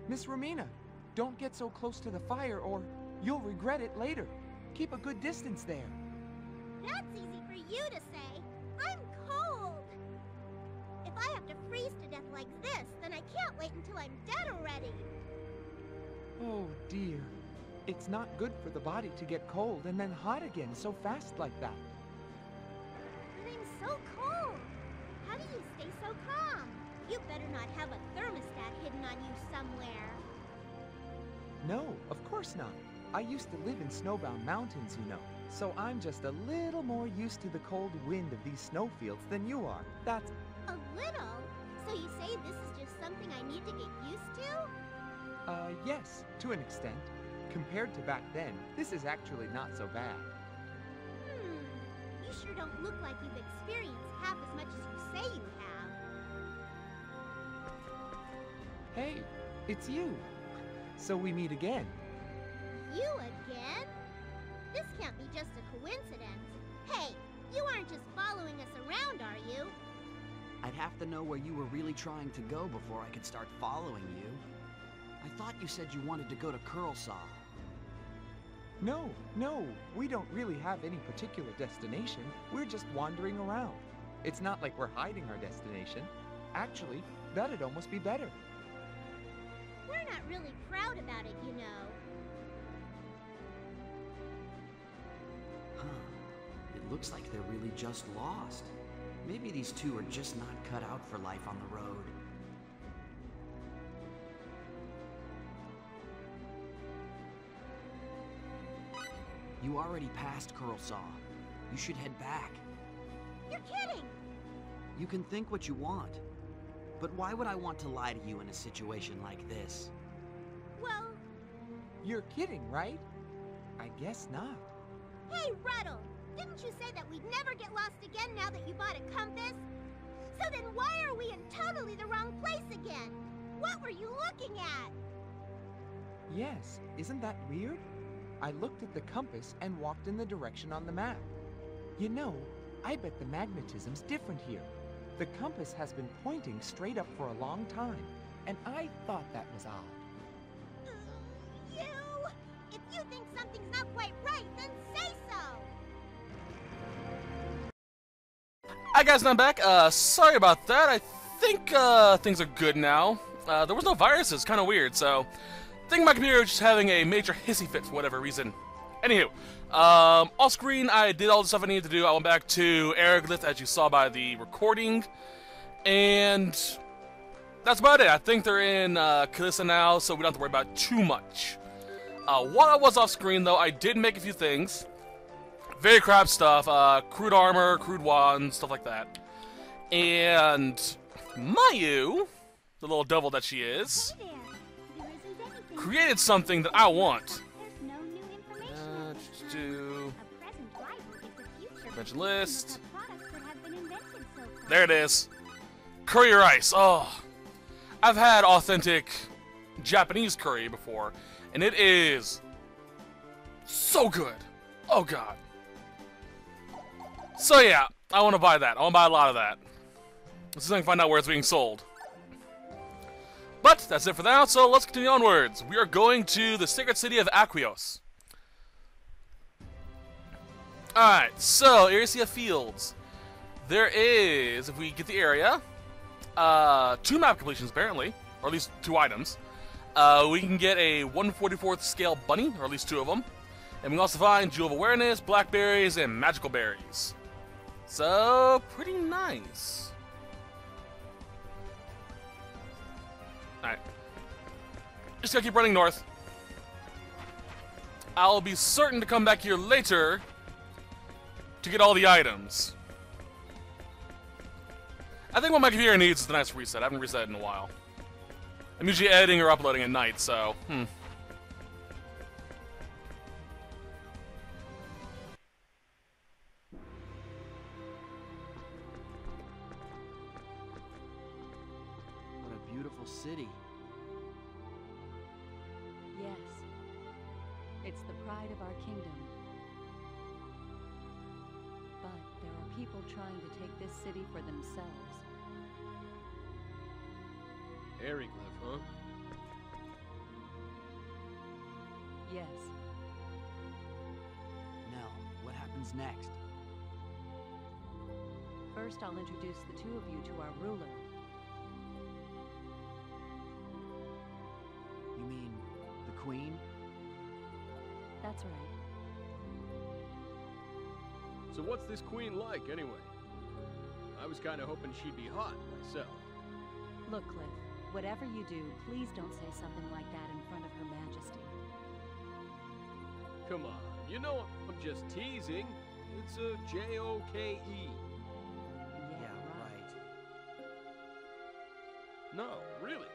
Miss Romina, don't get so close to the fire or you'll regret it later. Keep a good distance there. That's easy for you to say. I'm cold. If I have to freeze to death like this, then I can't wait until I'm dead already. Oh dear. It's not good for the body to get cold and then hot again so fast like that. But I'm so cold. How do you stay so calm? You better not have a thermostat hidden on you somewhere. No, of course not. I used to live in snowbound mountains, you know, so I'm just a little more used to the cold wind of these snowfields than you are. That's... A little? So you say this is just something I need to get used to? Yes, to an extent. Compared to back then, this is actually not so bad. You sure don't look like you've experienced half as much as you say you have. Hey, it's you. So we meet again. You again? This can't be just a coincidence. Hey, you aren't just following us around, are you? I'd have to know where you were really trying to go before I could start following you. I thought you said you wanted to go to Curlsaw. No, we don't really have any particular destination. We're just wandering around. It's not like we're hiding our destination. Actually, that'd almost be better. We're not really proud about it, you know. It looks like they're really just lost. Maybe these two are just not cut out for life on the road. You already passed Curlsaw. You should head back. You're kidding! You can think what you want. But why would I want to lie to you in a situation like this? Well... You're kidding, right? I guess not. Hey, Ruddle! Didn't you say that we'd never get lost again now that you bought a compass? So then why are we in totally the wrong place again? What were you looking at? Yes, isn't that weird? I looked at the compass and walked in the direction on the map. You know, I bet the magnetism's different here. The compass has been pointing straight up for a long time, and I thought that was odd. You! If you think something's not quite right, then say so! Hi guys, I'm back. Sorry about that. I think things are good now. There was no viruses, kind of weird, so I think my computer is just having a major hissy fit for whatever reason. Anywho, off screen I did all the stuff I needed to do. I went back to Araglyph, as you saw by the recording, and that's about it. I think they're in Kalissa now, so we don't have to worry about too much. While I was off screen, though, I did make a few things. Very crap stuff, crude armor, crude wands, stuff like that. And Mayu, the little devil that she is, created something that I want. Mention list. There it is. Curry rice. Oh, I've had authentic Japanese curry before, and it is so good. Oh god. So yeah, I want to buy that. I want to buy a lot of that. Let's see if I can find out where it's being sold. But that's it for now, so let's continue onwards. We are going to the sacred city of Aquios. Alright, so Iricia Fields. There is, if we get the area, 2 map completions apparently, or at least 2 items. We can get a 1/44th scale bunny, or at least 2 of them. And we can also find Jewel of Awareness, blackberries, and magical berries. So, pretty nice. Alright. Just gotta keep running north. I'll be certain to come back here later to get all the items. I think what my computer needs is a nice reset. I haven't reset in a while. I'm usually editing or uploading at night, so, What a beautiful city. Yes. It's the pride of our kingdom. But there are people trying to take this city for themselves. Araglyph, huh? yes. Nell, what happens next? First, I'll introduce the two of you to our ruler. You mean the Queen? That's right. So what's this queen like, anyway? I was kind of hoping she'd be hot, myself. Look, Cliff, whatever you do, please don't say something like that in front of Her Majesty. Come on, you know I'm just teasing. It's a J-O-K-E. Yeah, right. No, really.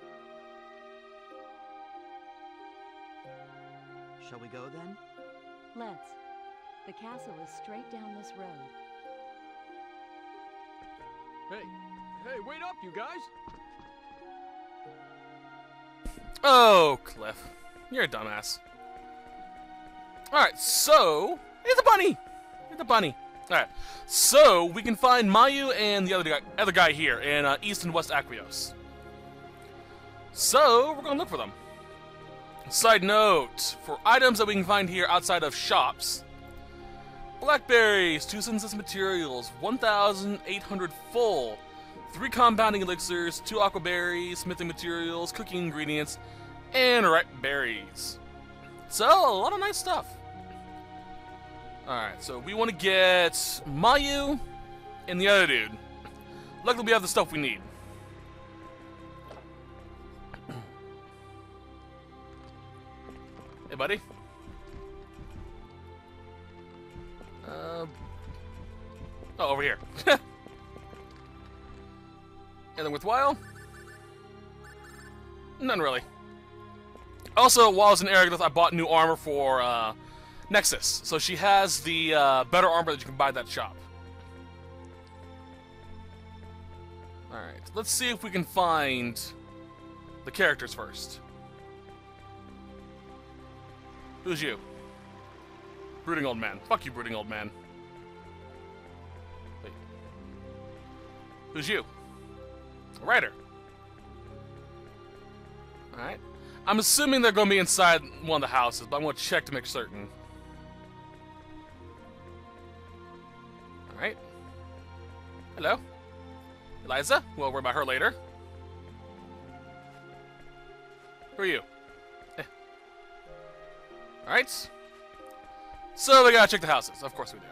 Shall we go then? Let's. The castle is straight down this road. Hey, wait up, you guys! Oh, Cliff. You're a dumbass. Alright, so... He's a bunny! He's a bunny. Alright, so we can find Mayu and the other guy here in East and West Aquios. So, we're gonna look for them. Side note, for items that we can find here outside of shops, blackberries, 2 synthesis materials, 1,800 full, 3 compounding elixirs, 2 aquaberries, smithing materials, cooking ingredients, and ripe berries. So, a lot of nice stuff. Alright, so we want to get Mayu and the other dude. Luckily we have the stuff we need. Hey, buddy. Oh, over here. Anything worthwhile? None really. Also, while I was in Aragorn, I bought new armor for Nexus, so she has the better armor that you can buy at that shop. Alright, let's see if we can find the characters first. Who's you? Brooding old man. Fuck you, brooding old man. Wait. Who's you? A writer. Alright. I'm assuming they're going to be inside one of the houses, but I'm going to check to make certain. Alright. Hello. Eliza? We'll worry about her later. Who are you? Alright. So we gotta check the houses. Of course we do.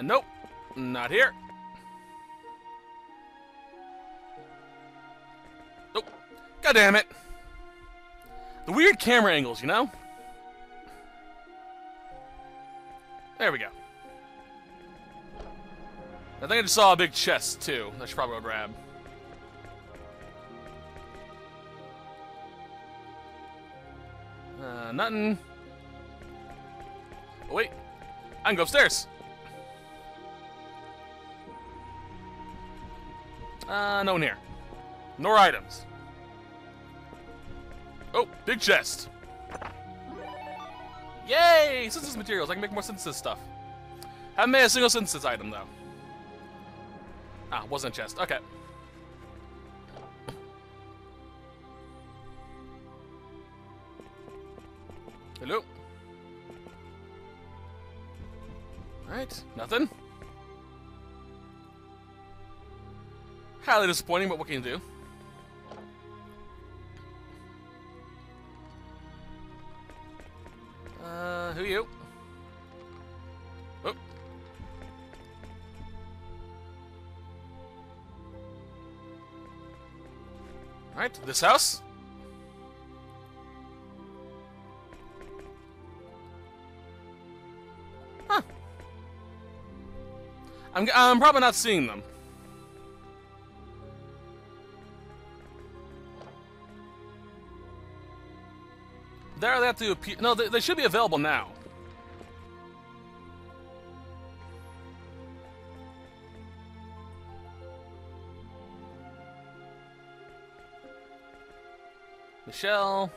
Nope. Not here. Nope. God damn it. The weird camera angles, you know? There we go. I think I just saw a big chest, too. I should probably go grab. Nothing. Oh, wait. I can go upstairs. No one here. Nor items. Oh, big chest. Yay! Synthesis materials. I can make more synthesis stuff. Haven't made a single synthesis item, though. Ah, wasn't a chest. Okay. Hello? Alright, nothing. Highly disappointing, but what can you do? Who are you? Oh. Alright, this house? Huh. I'm probably not seeing them. There they have to appear. No, they should be available now. Michelle.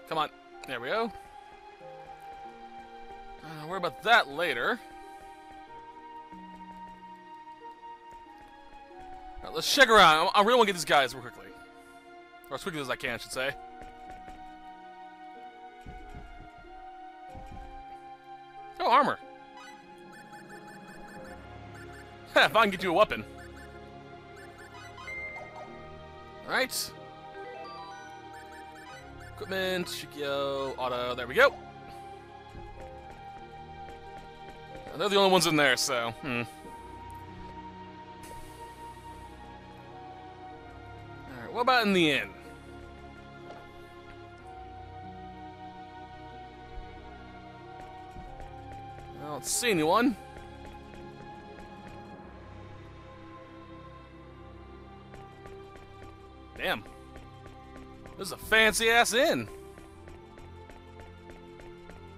Come on. There we go. Worry about that later. Alright, let's check around. I really want to get these guys real quickly. Or as quickly as I can, I should say. Oh, armor. If I can get you a weapon. Alright. Equipment, Shikyo, auto, there we go. They're the only ones in there, so, Alright, what about in the inn? I don't see anyone. Damn. This is a fancy-ass inn.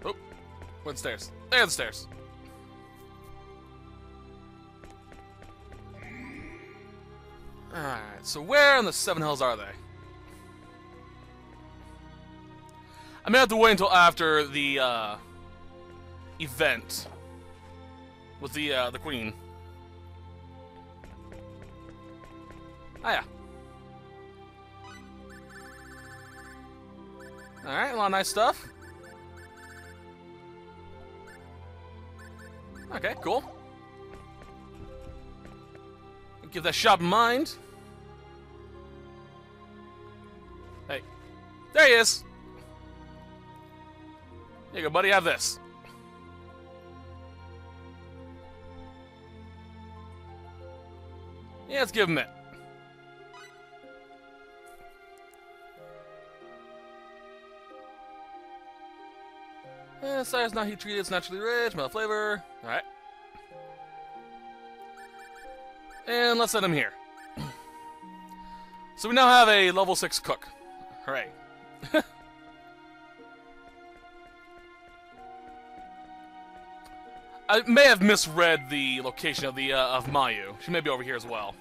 Oh, where's the stairs? There are the stairs. Alright, so where in the seven hells are they? I may have to wait until after the, event with the queen. Oh, yeah. Alright, a lot of nice stuff. Okay, cool. Give that shop in mind. Hey. There he is! Here you go, buddy, have this. Yeah, let's give him it. Size not heat treated, it's naturally rich, mild flavor. Alright. And let's set him here. So we now have a level 6 cook. Hooray. I may have misread the location of the of Mayu. She may be over here as well.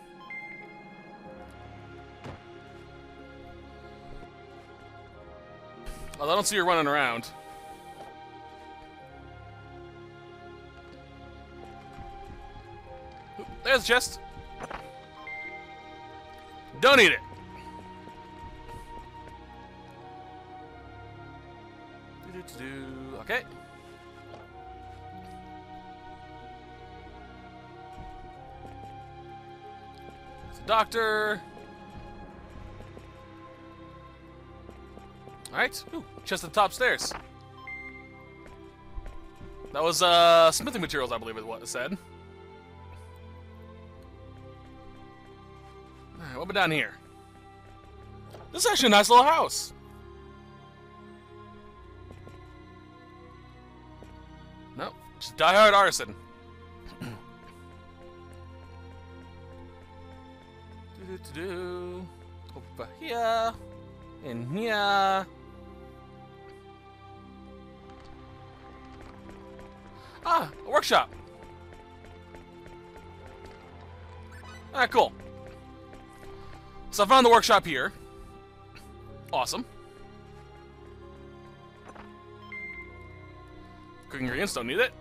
Well, I don't see her running around. Ooh, there's the chest. Don't eat it. Okay. Doctor. Alright. Ooh, chest at the top stairs. That was, smithing materials, I believe is what it said. Alright, what about down here? This is actually a nice little house. Nope, just die-hard artisan. Over here, in here. Ah, a workshop. Ah, cool. So I found the workshop here. Awesome. Cooking ingredients, don't need it.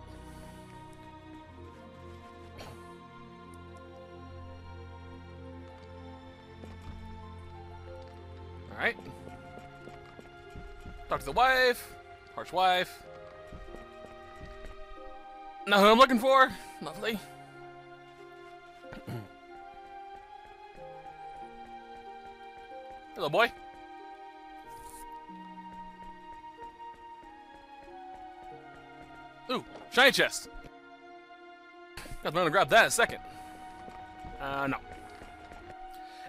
Alright. Talk to the wife. Harsh wife. Know who I'm looking for? Lovely. Hello, boy. Ooh, shiny chest. Got to grab that in a second. No.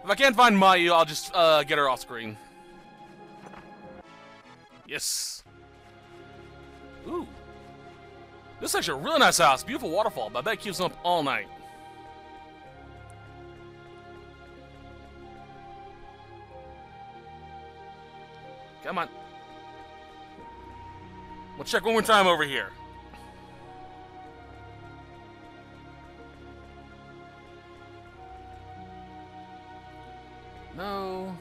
If I can't find Mayu, I'll just get her off screen. Yes. Ooh. This is actually a really nice house. Beautiful waterfall, but I bet it keeps them up all night. Come on. We'll check one more time over here. No.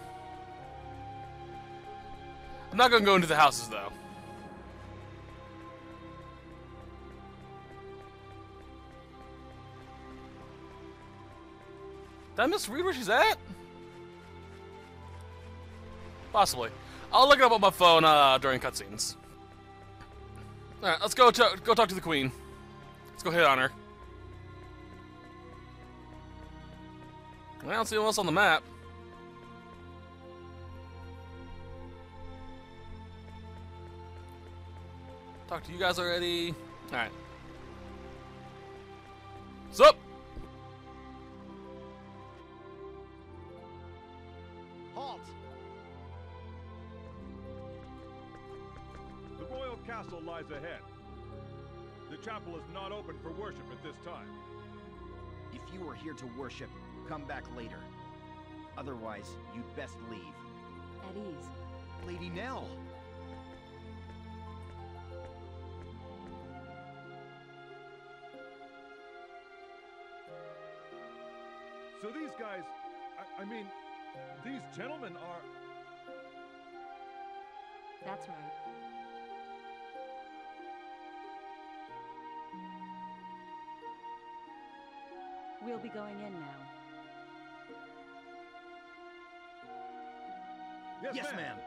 I'm not gonna go into the houses though. Did I misread where she's at? Possibly. I'll look it up on my phone during cutscenes. Alright, let's go talk to the queen. Let's go hit on her. I don't see anyone else on the map. Talked to you guys already. Alright. What's up? Halt! The royal castle lies ahead. The chapel is not open for worship at this time. If you were here to worship, come back later. Otherwise, you'd best leave. At ease. Lady Nell! So these guys, I mean, these gentlemen are... That's right. We'll be going in now. Yes, ma'am.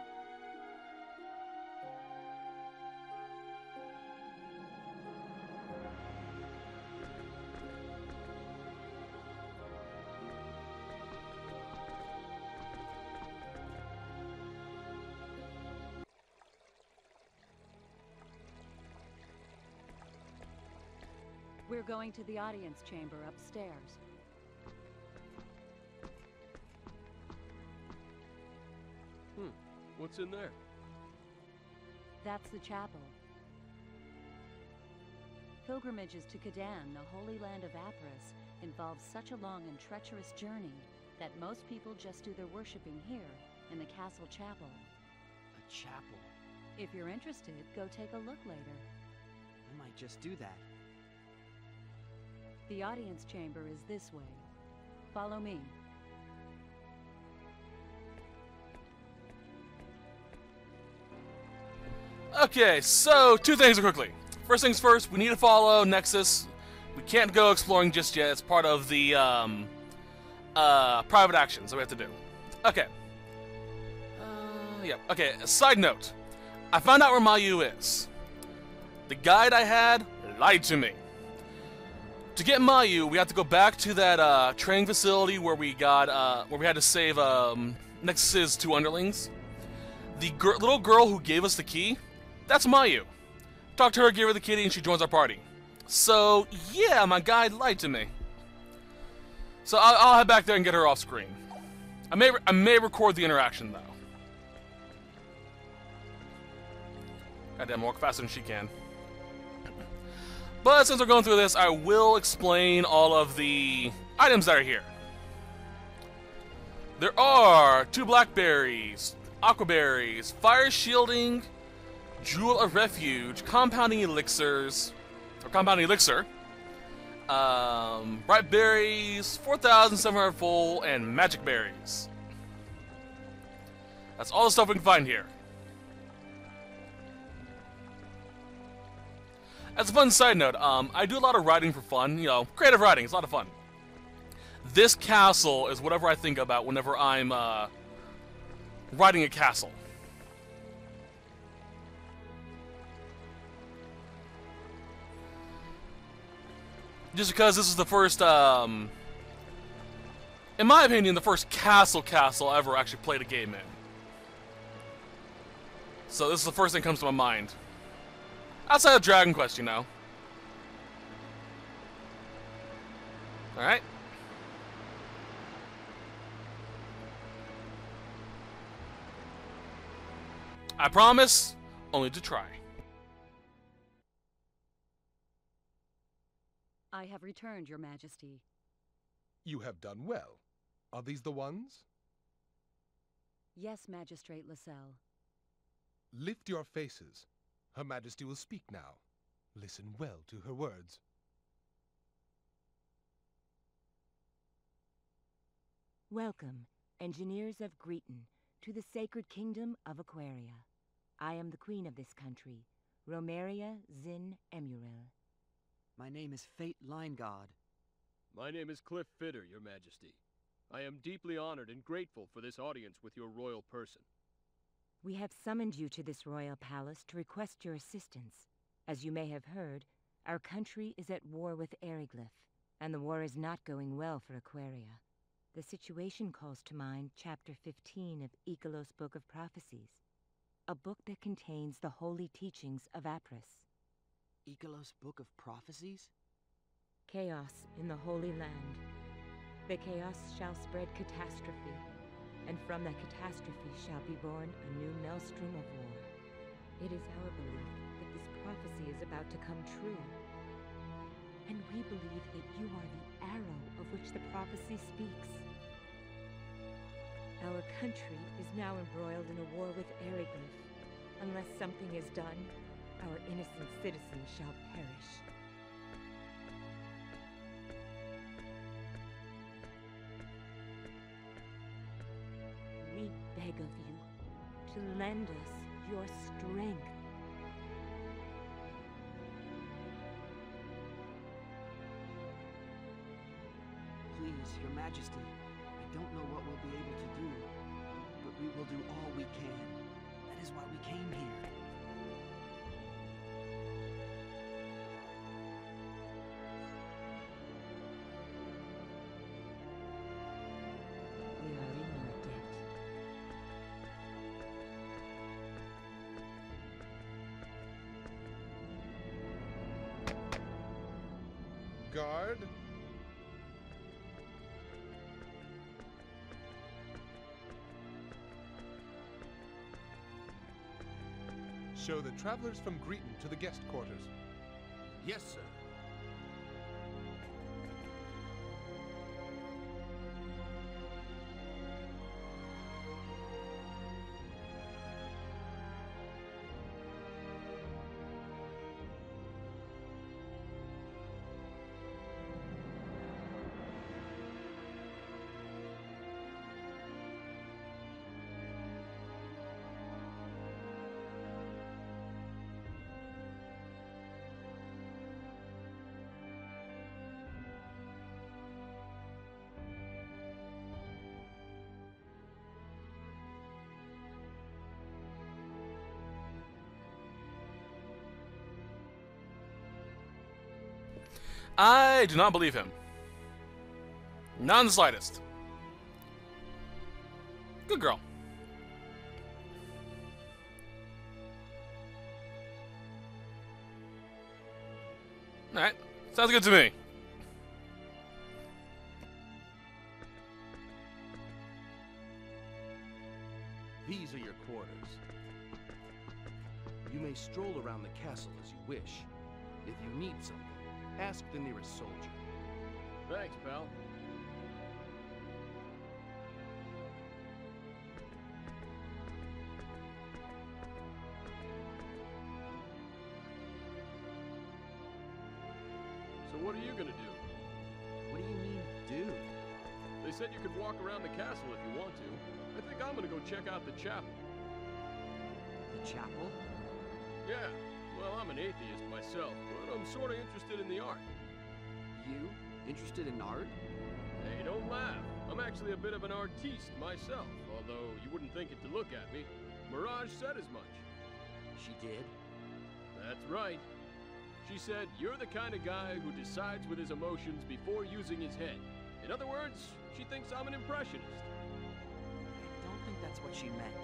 We're going to the audience chamber upstairs. What's in there? That's the chapel. Pilgrimages to Kadan, the holy land of Athras, involve such a long and treacherous journey that most people just do their worshipping here, in the castle chapel. A chapel. If you're interested, go take a look later. I might just do that. The audience chamber is this way. Follow me. Okay, so two things quickly. First things first, we need to follow Nexus. We can't go exploring just yet. It's part of the private actions that we have to do. Okay. Yeah. Okay. Side note: I found out where Mayu is. The guide I had lied to me. To get Mayu, we have to go back to that training facility where we got where we had to save Nexus's two underlings. The little girl who gave us the key, that's Mayu. Talked to her, gave her the kitty, and she joins our party. So yeah, my guide lied to me. So I'll head back there and get her off screen. I may record the interaction though. Goddamn, walk faster than she can. But since we're going through this, I will explain all of the items that are here. There are 2 blackberries, aquaberries, fire shielding, jewel of refuge, compounding elixirs, or compounding elixir, bright berries, 4,700 full, and magic berries. That's all the stuff we can find here. As a fun side note, I do a lot of writing for fun, you know, creative writing, it's a lot of fun. This castle is whatever I think about whenever I'm writing a castle. Just because this is the first, in my opinion, the first castle I ever actually played a game in. So this is the first thing that comes to my mind. Outside of Dragon Quest, you know. Alright. I promise, only to try. I have returned, Your Majesty. You have done well. Are these the ones? Yes, Magistrate Lascelles. Lift your faces. Her Majesty will speak now. Listen well to her words. Welcome, engineers of Greeton, to the sacred kingdom of Aquaria. I am the queen of this country, Romeria Zin Emuril. My name is Fate Line God. My name is Cliff Fitter, Your Majesty. I am deeply honored and grateful for this audience with your royal person. We have summoned you to this royal palace to request your assistance. As you may have heard, our country is at war with Eriglyph, and the war is not going well for Aquaria. The situation calls to mind Chapter 15 of Icolos' Book of Prophecies, a book that contains the holy teachings of Apris. Icolos' Book of Prophecies? Chaos in the Holy Land. The chaos shall spread catastrophe, and from that catastrophe shall be born a new maelstrom of war. It is our belief that this prophecy is about to come true. And we believe that you are the arrow of which the prophecy speaks. Our country is now embroiled in a war with Eriglyph. Unless something is done, our innocent citizens shall perish. We beg of you to lend us your strength. Please, Your Majesty, I don't know what we'll be able to do, but we will do all we can. That is why we came here. We are in your debt. Guard? Show the travelers from Greeton to the guest quarters. Yes, sir. I do not believe him. Not in the slightest. Good girl. Alright. Sounds good to me. These are your quarters. You may stroll around the castle as you wish. If you need something, ask the nearest soldier. Thanks, pal. So what are you gonna do? What do you mean, do? They said you could walk around the castle if you want to. I think I'm gonna go check out the chapel. The chapel? Yeah, well, I'm an atheist myself, but I'm sort of interested in the art. You? Interested in art? Hey, don't laugh. I'm actually a bit of an artiste myself, although you wouldn't think it to look at me. Mirage said as much. She did? That's right. She said, you're the kind of guy who decides with his emotions before using his head. In other words, she thinks I'm an impressionist. I don't think that's what she meant.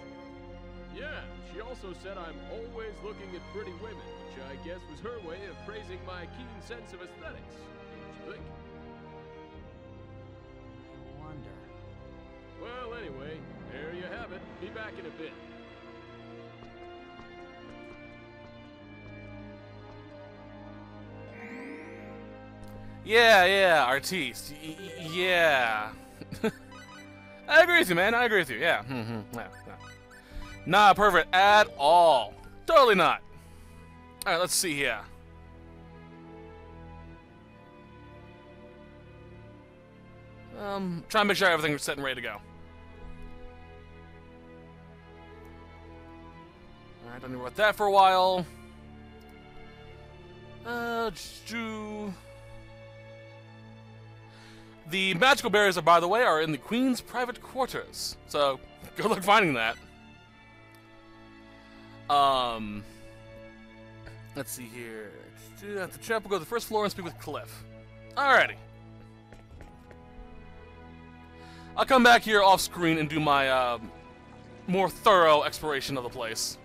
Yeah, she also said I'm always looking at pretty women, which I guess was her way of praising my keen sense of aesthetics. Don't you think? I wonder. Well, anyway, there you have it. Be back in a bit. Yeah, artiste. Yeah. I agree with you, man. I agree with you. Yeah. Yeah. Not perfect at all. Totally not. Alright, let's see here. Try and make sure everything's set and ready to go. Alright, don't need to worry about that for a while. The magical berries, by the way, are in the Queen's private quarters. So, good luck finding that. Let's see here. At the chapel, go to the first floor and speak with Cliff. Alrighty. I'll come back here off screen and do my more thorough exploration of the place.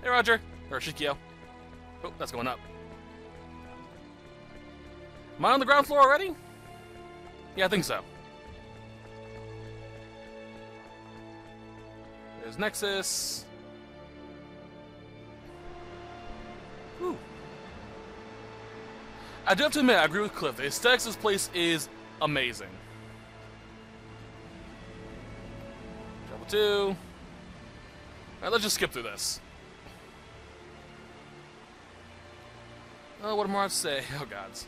Hey, Roger. Or Shikio. Oh, that's going up. Am I on the ground floor already? Yeah, I think so. There's Nexus. Whew. I do have to admit, I agree with Cliff. The aesthetics of this place is amazing. Level 2. Alright, let's just skip through this. Oh, what am I to say? Oh, gods.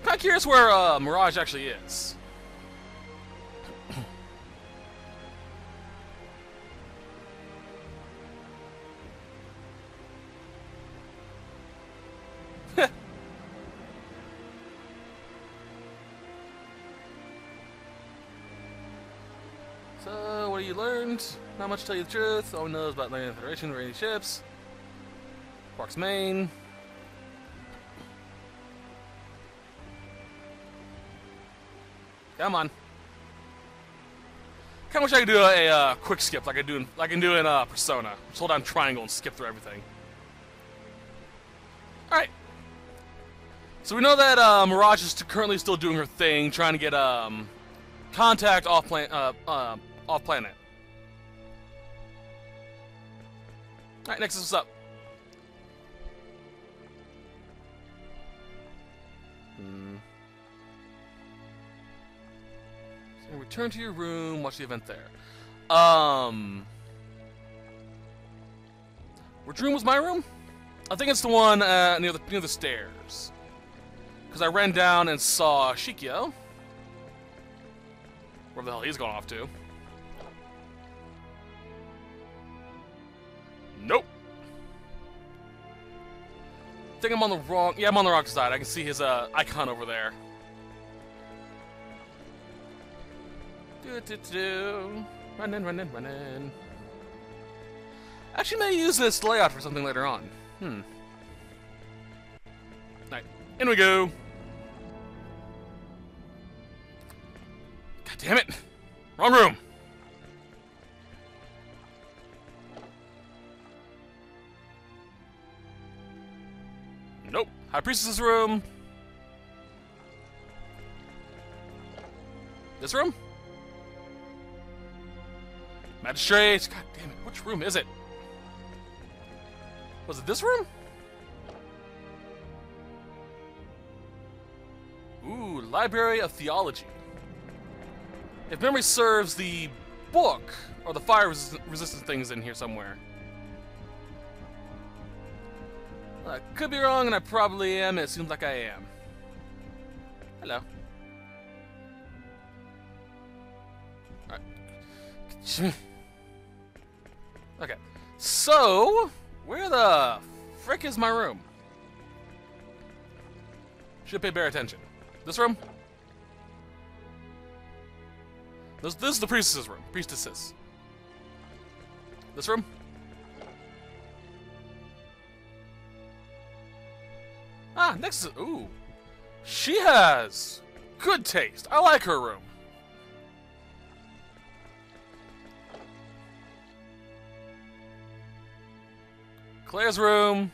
Kind of curious where Mirage actually is. So, what have you learned? Not much to tell you the truth. All we know is about learning the Federation of raiding ships. Quark's main. Come on. Kinda wish I could do a quick skip like I can do in Persona. Just hold down triangle and skip through everything. Alright. So we know that Mirage is currently still doing her thing, trying to get contact off planet. Alright, next is what's up. So return to your room, watch the event there. Which room was my room? I think it's the one near the stairs. Because I ran down and saw Shikio. Where the hell he's going off to? Nope. I think I'm on the wrong... Yeah, I'm on the wrong side. I can see his icon over there. Running, running, running. Actually, may use this layout for something later on. Alright, in we go. God damn it! Wrong room! Nope. High Priestess's room. This room? Magistrate. God damn it. Which room is it? Was it this room? Ooh, Library of Theology. If memory serves, the book, or the fire resistant thing is in here somewhere. I could be wrong, and I probably am, and it seems like I am. Hello. Alright. Okay. So, where the frick is my room? Should pay better attention. This room? This is the priestess's room. Priestesses. This room? Ah, next is... Ooh. She has good taste. I like her room. Claire's room.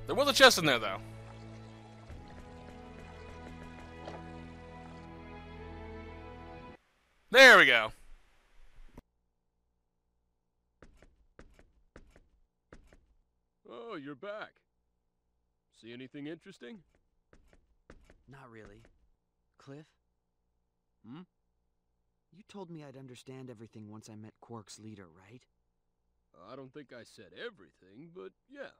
There was a chest in there, though. There we go. Oh, you're back. See anything interesting? Not really. Cliff? You told me I'd understand everything once I met Quark's leader, right? I don't think I said everything, but yeah.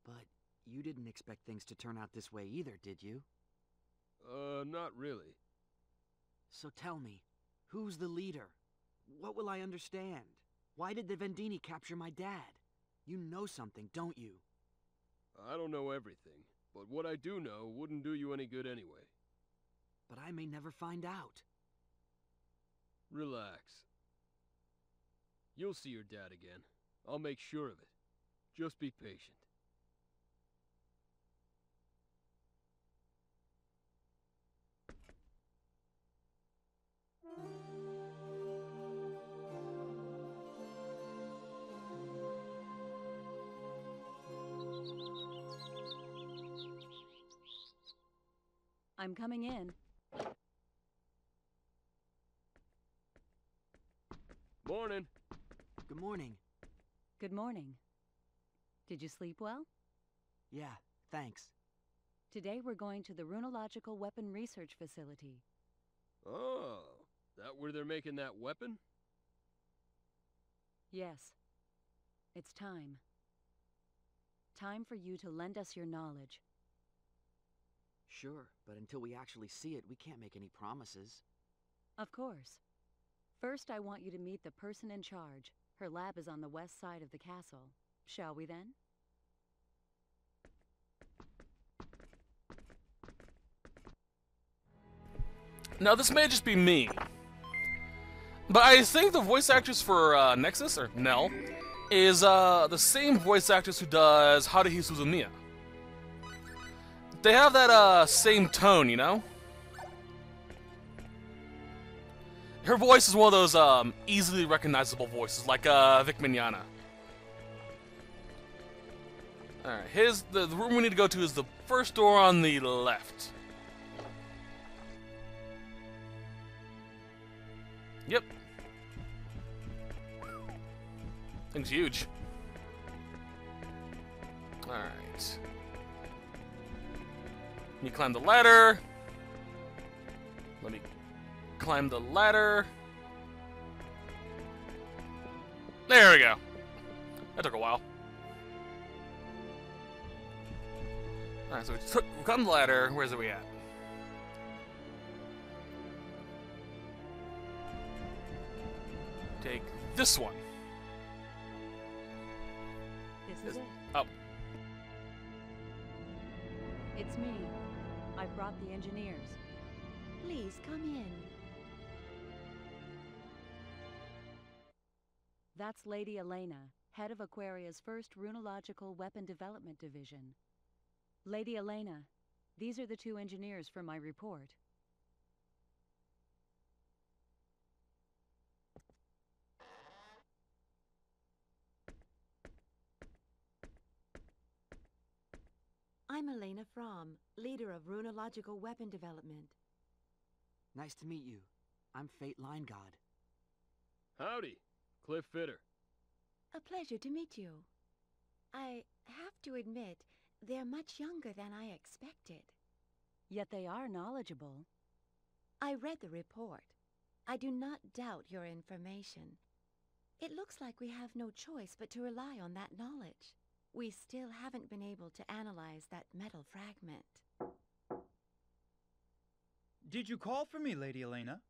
But you didn't expect things to turn out this way either, did you? Not really. So tell me, who's the leader? What will I understand? Why did the Vendini capture my dad? You know something, don't you? I don't know everything, but what I do know wouldn't do you any good anyway. But I may never find out. Relax. You'll see your dad again. I'll make sure of it. Just be patient. I'm coming in. Morning. Good morning. Good morning. Did you sleep well? Yeah, thanks. Today we're going to the Runological Weapon Research Facility. Oh, that where they're making that weapon? Yes. It's time. Time for you to lend us your knowledge. Sure, but until we actually see it, we can't make any promises. Of course. First, I want you to meet the person in charge. Her lab is on the west side of the castle. Shall we then? Now, this may just be me, but I think the voice actress for Nexus, or Nell, is the same voice actress who does Haruhi Suzumiya. They have that same tone, you know? Her voice is one of those easily recognizable voices, like Vic Mignogna. Alright, the room we need to go to is the first door on the left. Yep. Thing's huge. Alright. You climb the ladder. Let me climb the ladder. There we go. That took a while. Alright, so we climbed the ladder. Where's we at? Take this one. This is it. Oh. It's me. I brought the engineers. Please come in. That's Lady Elena, head of Aquaria's first Runological Weapon Development Division. Lady Elena, these are the two engineers for my report. I'm Elena Fromm, leader of Runological Weapon Development. Nice to meet you. I'm Fate Line God. Howdy, Cliff Fitter. A pleasure to meet you. I have to admit, they're much younger than I expected. Yet they are knowledgeable. I read the report. I do not doubt your information. It looks like we have no choice but to rely on that knowledge. We still haven't been able to analyze that metal fragment. Did you call for me, Lady Elena?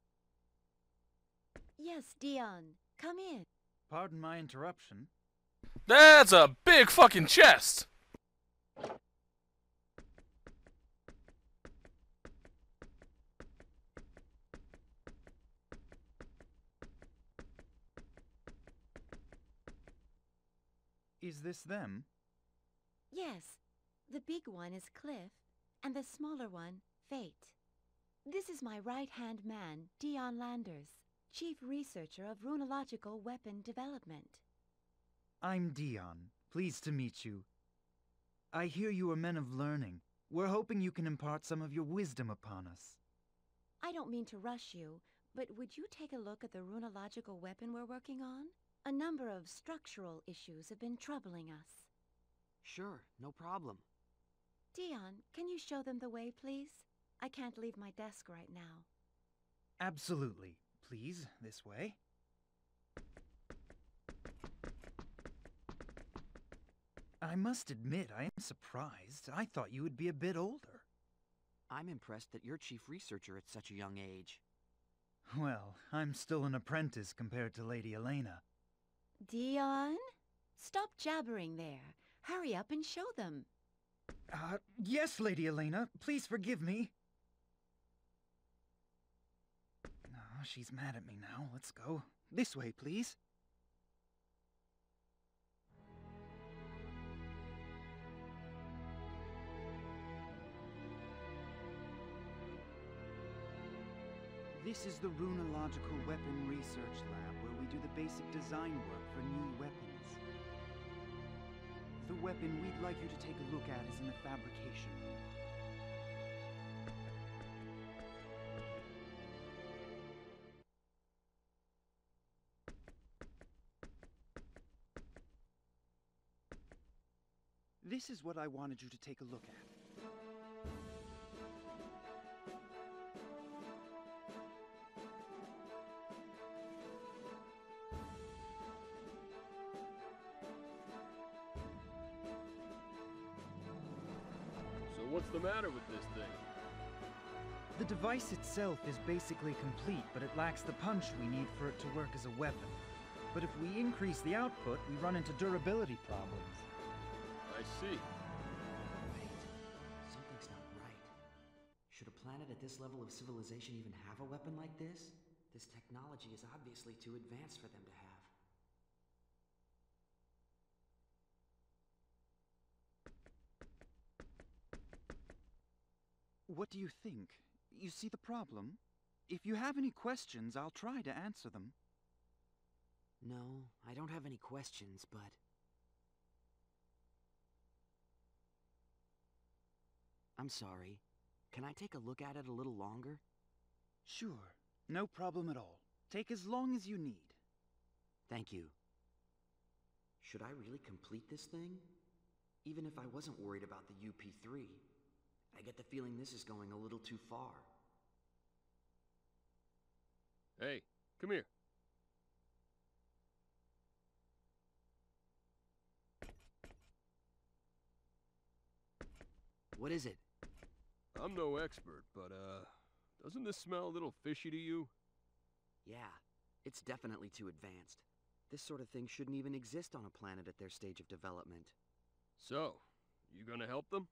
Yes, Dion. Come in. Pardon my interruption. That's a big fucking chest! Is this them? Yes. The big one is Cliff, and the smaller one, Fate. This is my right-hand man, Dion Landers, Chief Researcher of Runological Weapon Development. I'm Dion. Pleased to meet you. I hear you are men of learning. We're hoping you can impart some of your wisdom upon us. I don't mean to rush you, but would you take a look at the runological weapon we're working on? A number of structural issues have been troubling us. Sure, no problem. Dion, can you show them the way, please? I can't leave my desk right now. Absolutely. Please, this way. I must admit, I am surprised. I thought you would be a bit older. I'm impressed that you're chief researcher at such a young age. Well, I'm still an apprentice compared to Lady Elena. Dion? Stop jabbering there. Hurry up and show them. Yes, Lady Elena. Please forgive me. Oh, she's mad at me now. Let's go. This way, please. This is the Runological Weapon Research Lab, where we do the basic design work for new weapons. The weapon we'd like you to take a look at is in the fabrication room. This is what I wanted you to take a look at. So what's the matter with this thing? The device itself is basically complete, but it lacks the punch we need for it to work as a weapon. But if we increase the output, we run into durability problems. I see. Wait, something's not right. Should a planet at this level of civilization even have a weapon like this? This technology is obviously too advanced for them to have. What do you think? You see the problem? If you have any questions, I'll try to answer them. No, I don't have any questions, but... I'm sorry. Can I take a look at it a little longer? Sure. No problem at all. Take as long as you need. Thank you. Should I really complete this thing? Even if I wasn't worried about the UP3, I get the feeling this is going a little too far. Hey, come here. What is it? I'm no expert, but, doesn't this smell a little fishy to you? Yeah, it's definitely too advanced. This sort of thing shouldn't even exist on a planet at their stage of development. So, you gonna help them?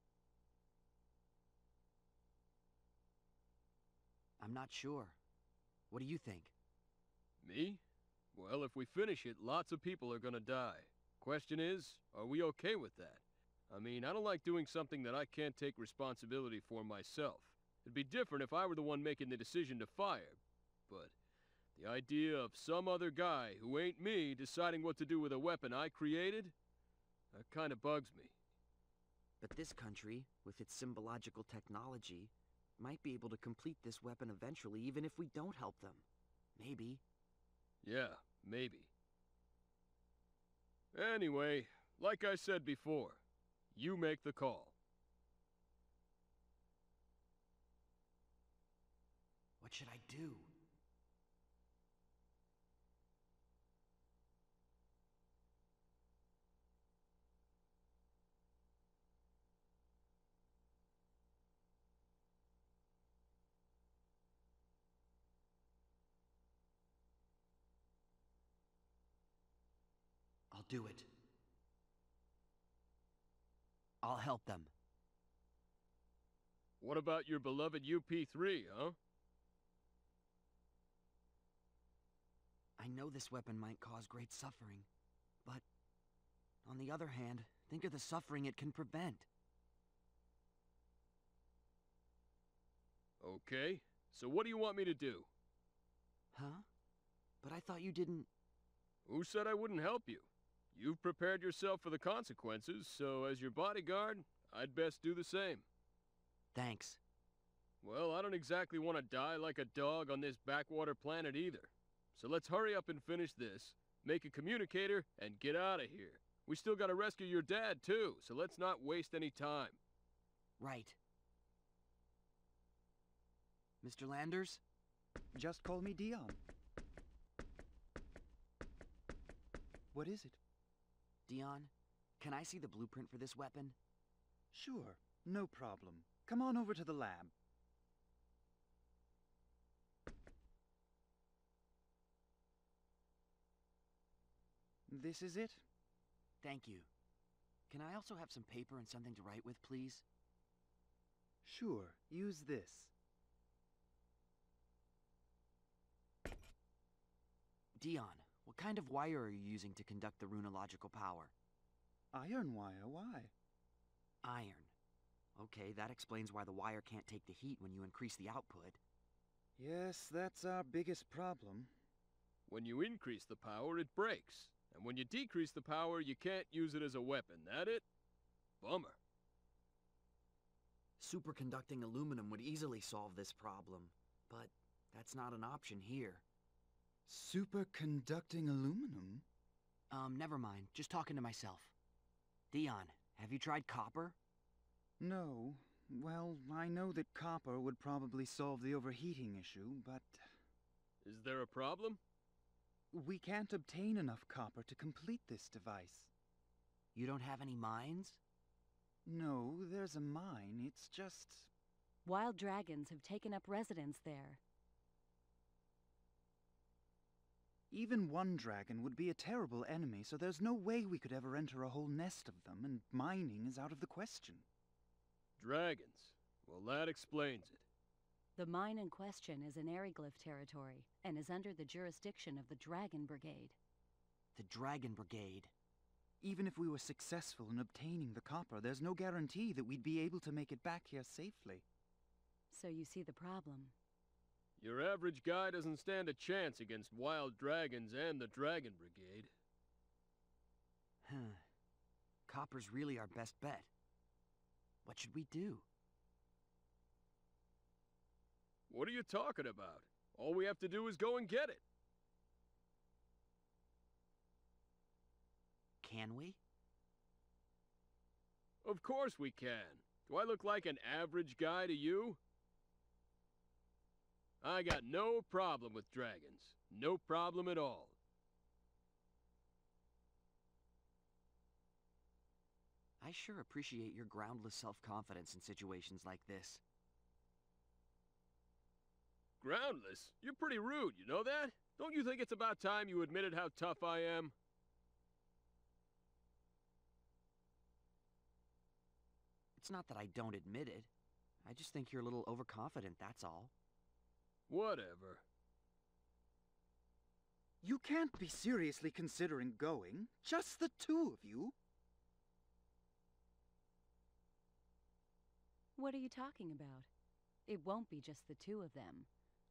I'm not sure. What do you think? Me? Well, if we finish it, lots of people are gonna die. Question is, are we okay with that? I mean, I don't like doing something that I can't take responsibility for myself. It'd be different if I were the one making the decision to fire. But the idea of some other guy who ain't me deciding what to do with a weapon I created, that kind of bugs me. But this country, with its symbological technology, might be able to complete this weapon eventually even if we don't help them. Maybe. Yeah, maybe. Anyway, like I said before, you make the call. What should I do? I'll do it. I'll help them. What about your beloved UP3, huh? I know this weapon might cause great suffering, but on the other hand, think of the suffering it can prevent. Okay, so what do you want me to do? Huh? But I thought you didn't... Who said I wouldn't help you? You've prepared yourself for the consequences, so as your bodyguard, I'd best do the same. Thanks. Well, I don't exactly want to die like a dog on this backwater planet either. So let's hurry up and finish this, make a communicator, and get out of here. We still gotta rescue your dad, too, so let's not waste any time. Right. Mr. Landers? Just call me Dion. What is it? Dion, can I see the blueprint for this weapon? Sure, no problem. Come on over to the lab. This is it? Thank you. Can I also have some paper and something to write with, please? Sure, use this. Dion, what kind of wire are you using to conduct the runological power? Iron wire, why? Iron. Okay, that explains why the wire can't take the heat when you increase the output. Yes, that's our biggest problem. When you increase the power, it breaks. And when you decrease the power, you can't use it as a weapon. That it? Bummer. Superconducting aluminum would easily solve this problem, but that's not an option here. Superconducting aluminum? Never mind. Just talking to myself. Dion, have you tried copper? No. Well, I know that copper would probably solve the overheating issue, but... Is there a problem? We can't obtain enough copper to complete this device. You don't have any mines? No, there's a mine. It's just... Wild dragons have taken up residence there. Even one dragon would be a terrible enemy, so there's no way we could ever enter a whole nest of them, and mining is out of the question. Dragons. Well, that explains it. The mine in question is in Aryglyph territory, and is under the jurisdiction of the Dragon Brigade. The Dragon Brigade? Even if we were successful in obtaining the copper, there's no guarantee that we'd be able to make it back here safely. So you see the problem. Your average guy doesn't stand a chance against wild dragons and the Dragon Brigade. Huh. Copper's really our best bet. What should we do? What are you talking about? All we have to do is go and get it. Can we? Of course we can. Do I look like an average guy to you? I got no problem with dragons. No problem at all. I sure appreciate your groundless self-confidence in situations like this. Groundless? You're pretty rude, you know that? Don't you think it's about time you admitted how tough I am? It's not that I don't admit it. I just think you're a little overconfident, that's all. Whatever. You can't be seriously considering going. Just the two of you. What are you talking about? It won't be just the two of them.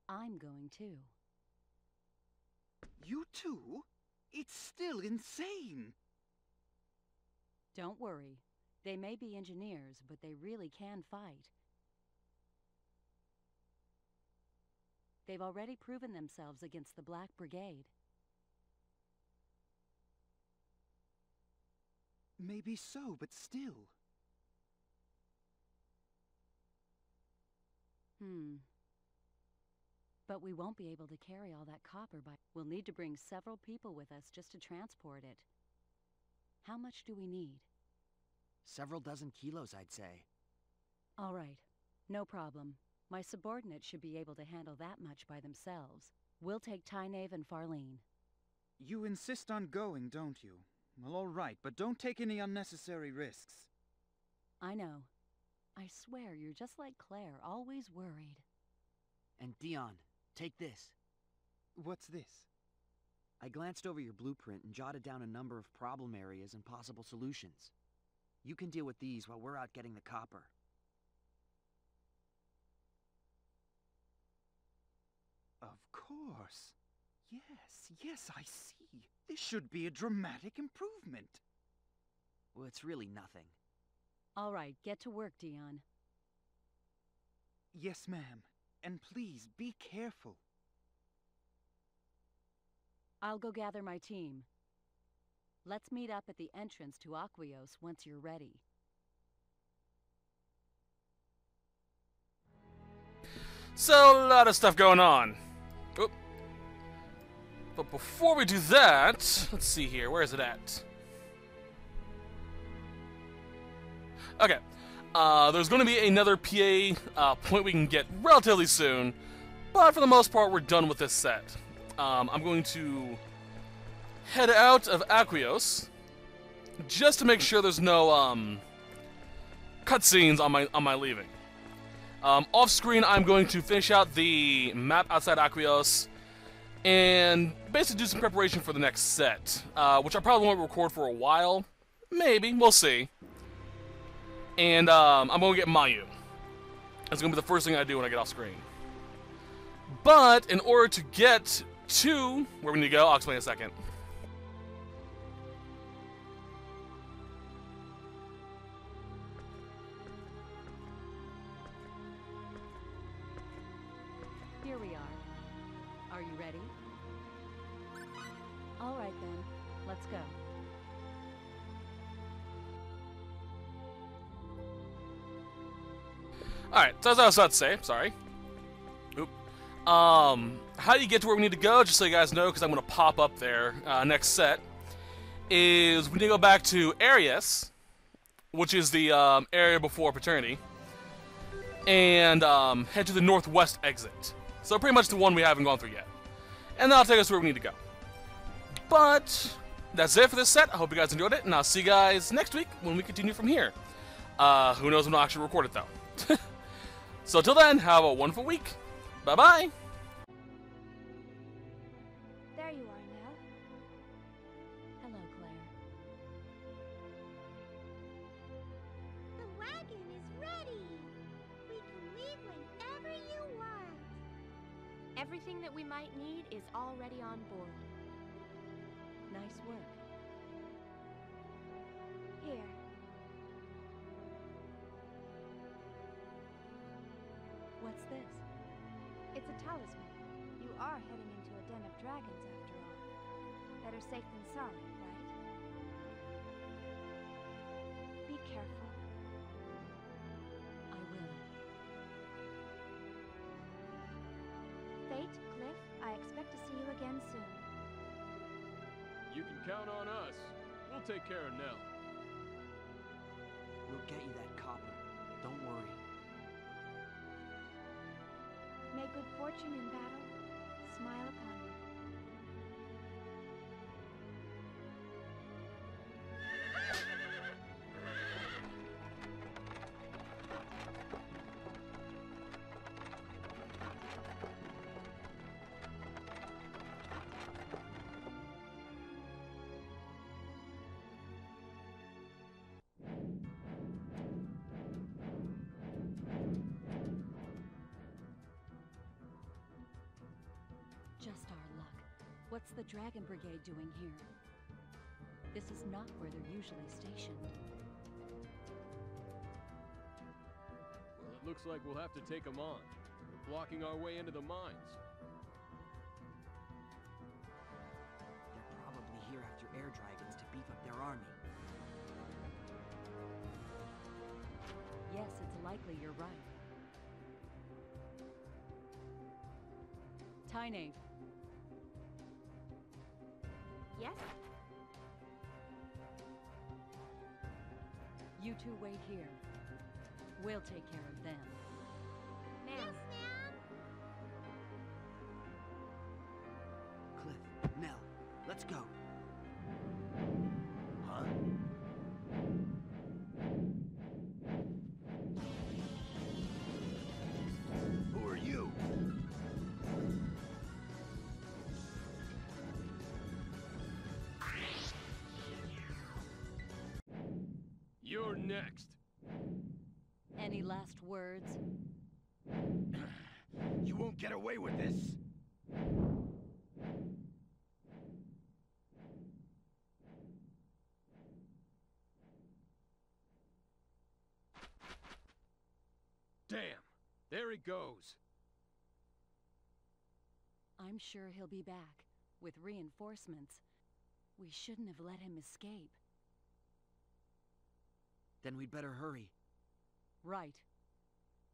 I'm going too. You two? It's still insane! Don't worry. They may be engineers, but they really can fight. They've already proven themselves against the Black Brigade. Maybe so, but still. But we won't be able to carry all that copper by... We'll need to bring several people with us just to transport it. How much do we need? Several dozen kilos, I'd say. All right. No problem. My subordinates should be able to handle that much by themselves. We'll take Tynaeve and Farlene. You insist on going, don't you? Well, all right, but don't take any unnecessary risks. I know. I swear you're just like Claire, always worried. And Dion, take this. What's this? I glanced over your blueprint and jotted down a number of problem areas and possible solutions. You can deal with these while we're out getting the copper. Of course. Yes, I see. This should be a dramatic improvement. Well, it's really nothing. All right, get to work, Dion. Yes, ma'am. And please, be careful. I'll go gather my team. Let's meet up at the entrance to Aquios once you're ready. So, a lot of stuff going on. Oop. But before we do that, let's see here. Where is it at? Okay. There's going to be another PA point we can get relatively soon, but for the most part, we're done with this set. I'm going to head out of Aquios, just to make sure there's no cutscenes on my leaving. Off screen, I'm going to finish out the map outside Aquios and basically do some preparation for the next set, which I probably won't record for a while. Maybe, we'll see. And I'm going to get Mayu. That's going to be the first thing I do when I get off screen. But in order to get to where we need to go, I'll explain in a second. Here we are. Are you ready? All right then, let's go. Alright, so as I was about to say, sorry. Oop. How do you get to where we need to go, just so you guys know, because I'm going to pop up there next set, is we need to go back to Arius, which is the area before Paternity, and head to the northwest exit. So pretty much the one we haven't gone through yet. And that'll take us where we need to go. But that's it for this set. I hope you guys enjoyed it, and I'll see you guys next week when we continue from here. Who knows when I'll actually record it, though. So till then, have a wonderful week. Bye-bye. There you are, Nell. Hello, Claire. The wagon is ready. We can leave whenever you want. Everything that we might need is already on board. Nice work. Here. What's this? It's a talisman. You are heading into a den of dragons after all. Better safe than sorry, right? Be careful. I will. Fate, Cliff, I expect to see you again soon. You can count on us. We'll take care of Nell. We'll get you that copper. Don't worry. May good fortune in battle smile upon you. Just our luck. What's the Dragon Brigade doing here? This is not where they're usually stationed. Well, it looks like we'll have to take them on. We're blocking our way into the mines. They're probably here after air dragons to beef up their army. Yes, it's likely you're right. Tyne. Yes? You two wait here. We'll take care of them. Yes, ma'am. Cliff, Nell, let's go. Huh? Who are you? You're next. Any last words? You won't get away with this. Damn, there he goes. I'm sure he'll be back, with reinforcements. We shouldn't have let him escape. Then we'd better hurry. Right.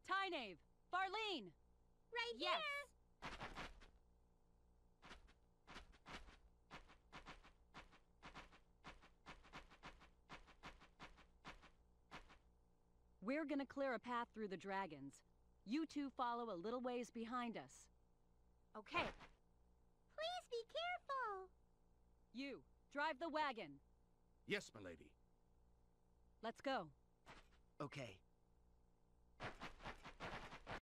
Tyne! Farlene! Right Yes. here. We're gonna clear a path through the dragons. You two follow a little ways behind us. Okay. Please be careful. You, drive the wagon. Yes, milady. Let's go. Okay.